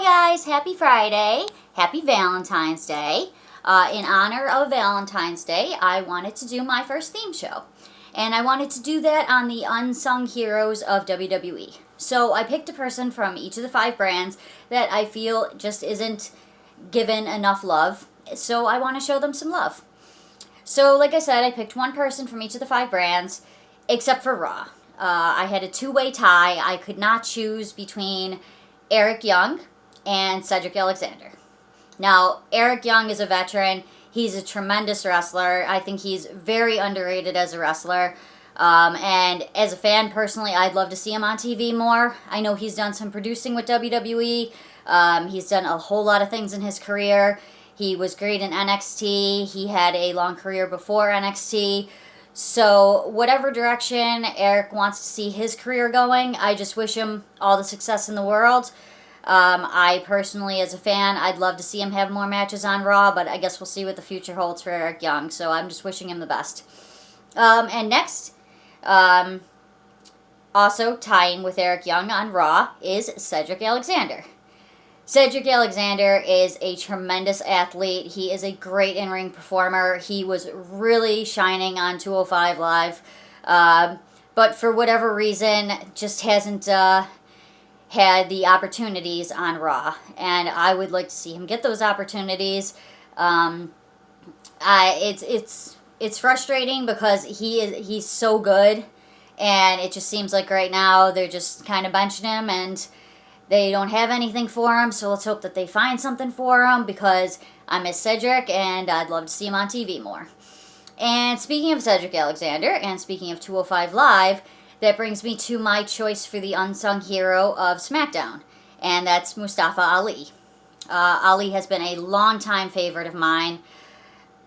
Hi guys, happy Friday, happy Valentine's Day. In honor of Valentine's Day, I wanted to do my first theme show. And I wanted to do that on the unsung heroes of WWE. So I picked a person from each of the 5 brands that I feel just isn't given enough love. So I want to show them some love. So like I said, I picked one person from each of the 5 brands, except for Raw. I had a 2-way tie. I could not choose between Eric Young and Cedric Alexander. Now, Eric Young is a veteran. He's a tremendous wrestler. I think he's very underrated as a wrestler. And as a fan, personally, I'd love to see him on TV more. I know he's done some producing with WWE. He's done a whole lot of things in his career. He was great in NXT. He had a long career before NXT. So whatever direction Eric wants to see his career going, I just wish him all the success in the world. I personally, as a fan, I'd love to see him have more matches on Raw, but I guess we'll see what the future holds for Eric Young, so I'm just wishing him the best. And next, also tying with Eric Young on Raw is Cedric Alexander. Cedric Alexander is a tremendous athlete. He is a great in-ring performer. He was really shining on 205 Live, but for whatever reason, just hasn't had the opportunities on Raw, and I would like to see him get those opportunities. It's frustrating because he's so good, and it just seems like right now they're just kind of benching him and they don't have anything for him, so let's hope that they find something for him because I miss Cedric and I'd love to see him on TV more. And speaking of Cedric Alexander and speaking of 205 Live, that brings me to my choice for the unsung hero of SmackDown, and that's Mustafa Ali. Ali has been a long-time favorite of mine.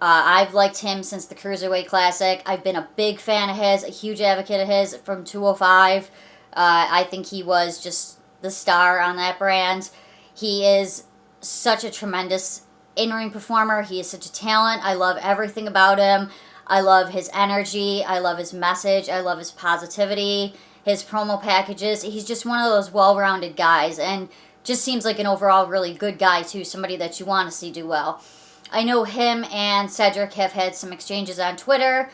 I've liked him since the Cruiserweight Classic. I've been a big fan of his, a huge advocate of his from 205. I think he was just the star on that brand. He is such a tremendous in-ring performer. He is such a talent. I love everything about him. I love his energy. I love his message. I love his positivity, his promo packages. He's just one of those well-rounded guys and just seems like an overall really good guy, too, somebody that you want to see do well. I know him and Cedric have had some exchanges on Twitter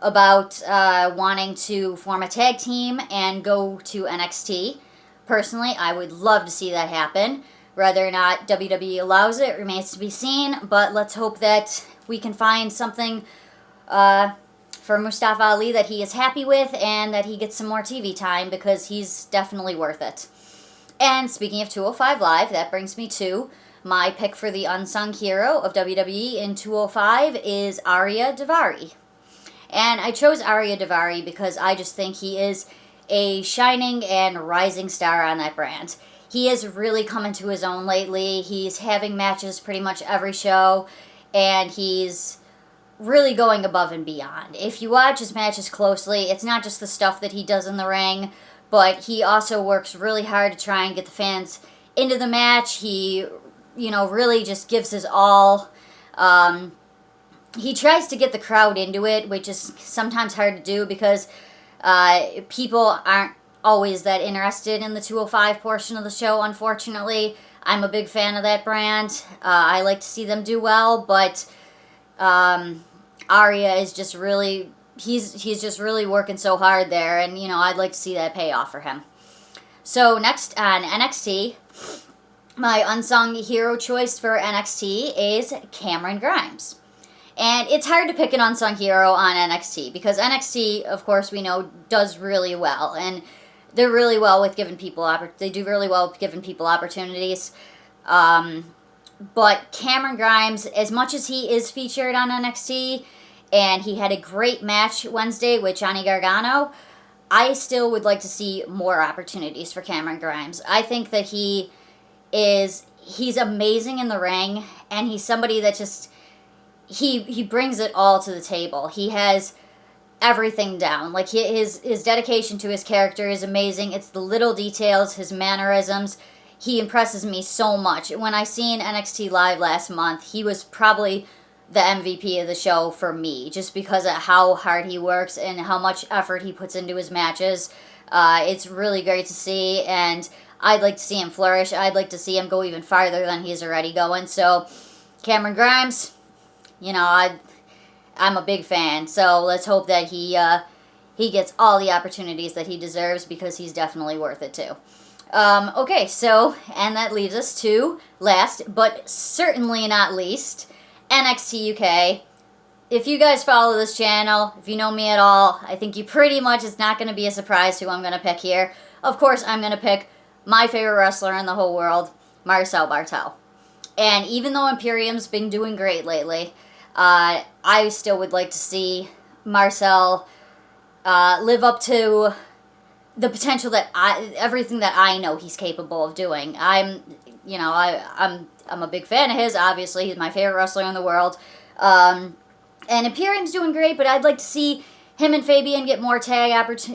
about wanting to form a tag team and go to NXT. Personally, I would love to see that happen. Whether or not WWE allows it remains to be seen, but let's hope that we can find something for Mustafa Ali that he is happy with and that he gets some more TV time because he's definitely worth it. And speaking of 205 Live, that brings me to my pick for the unsung hero of WWE in 205 is Ariya Daivari. And I chose Ariya Daivari because I just think he is a shining and rising star on that brand. He has really come into his own lately. He's having matches pretty much every show, and he's really going above and beyond. If you watch his matches closely, it's not just the stuff that he does in the ring, but he also works really hard to try and get the fans into the match. He, really just gives his all. He tries to get the crowd into it, which is sometimes hard to do because people aren't always that interested in the 205 portion of the show, unfortunately. I'm a big fan of that brand. I like to see them do well, but Ariya is just really, he's just really working so hard there, and, I'd like to see that pay off for him. So next on NXT, my unsung hero choice for NXT is Cameron Grimes. And it's hard to pick an unsung hero on NXT because NXT, of course, we know, does really well. And they're really well with giving people, they do really well with giving people opportunities. But Cameron Grimes, as much as he is featured on NXT, and he had a great match Wednesday with Johnny Gargano, I still would like to see more opportunities for Cameron Grimes. I think that he's amazing in the ring, and he's somebody that just, he brings it all to the table. He has everything down. Like, his dedication to his character is amazing. It's the little details, his mannerisms. He impresses me so much. When I seen NXT Live last month, he was probably the MVP of the show for me, just because of how hard he works and how much effort he puts into his matches. It's really great to see, and I'd like to see him flourish. I'd like to see him go even farther than he's already going. So, Cameron Grimes, you know, I'm a big fan. So let's hope that he gets all the opportunities that he deserves, because he's definitely worth it too. Okay, so, and that leaves us to last, but certainly not least, NXT UK. If you guys follow this channel, if you know me at all, I think you pretty much, it's not going to be a surprise who I'm going to pick here. Of course, I'm going to pick my favorite wrestler in the whole world, Marcel Bartel. And even though Imperium's been doing great lately, I still would like to see Marcel live up to the potential that everything that I know he's capable of doing. I'm a big fan of his. Obviously, he's my favorite wrestler in the world. And Imperium's doing great, but I'd like to see him and Fabian get more tag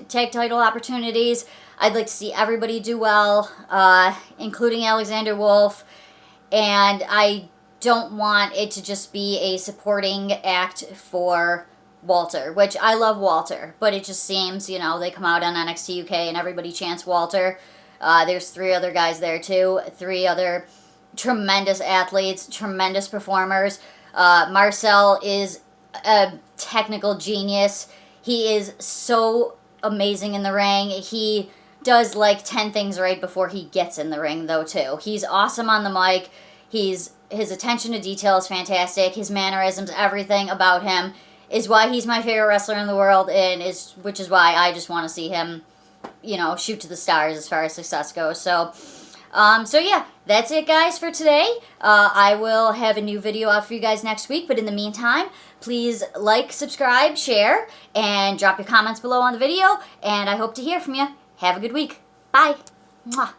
title opportunities. I'd like to see everybody do well, including Alexander Wolf. And I don't want it to just be a supporting act for Walter, which I love Walter, but it just seems, you know, they come out on NXT UK and everybody chants Walter. There's 3 other guys there too, 3 other tremendous athletes, tremendous performers. Marcel is a technical genius. He is so amazing in the ring. He does like 10 things right before he gets in the ring though too. He's awesome on the mic. His attention to detail is fantastic. His mannerisms, everything about him is why he's my favorite wrestler in the world, and which is why I just want to see him, you know, shoot to the stars as far as success goes. So yeah, that's it, guys, for today. I will have a new video out for you guys next week, but in the meantime, please like, subscribe, share, and drop your comments below on the video, and I hope to hear from you. Have a good week. Bye. Mwah.